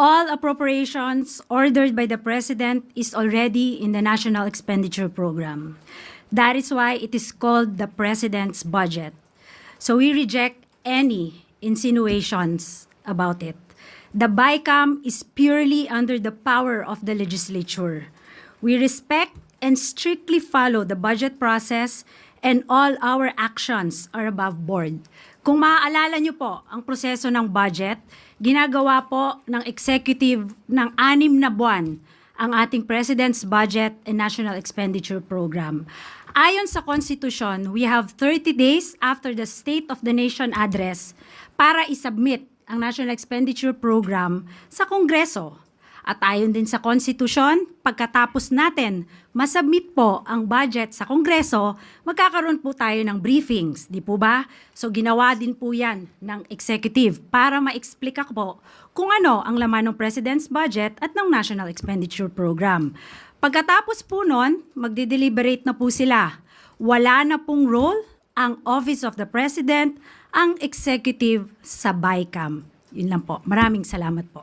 All appropriations ordered by the President is already in the National Expenditure Program. That is why it is called the President's Budget. So we reject any insinuations about it. The BICAM is purely under the power of the legislature. We respect and strictly follow the budget process, and all our actions are above board. Kung maaalala niyo po ang proseso ng budget, ginagawa po ng executive ng 6 na buwan ang ating President's Budget and National Expenditure Program. Ayon sa Constitution, we have 30 days after the State of the Nation Address para isubmit ang National Expenditure Program sa Kongreso. At ayon din sa Constitution, pagkatapos natin masubmit po ang budget sa Kongreso, magkakaroon po tayo ng briefings, di po ba? So ginawa din po yan ng executive para ma-explica po kung ano ang laman ng President's Budget at ng National Expenditure Program. Pagkatapos po nun, magde-deliberate na po sila. Wala na pong role ang Office of the President, ang executive sa BICAM. Yun lang po. Maraming salamat po.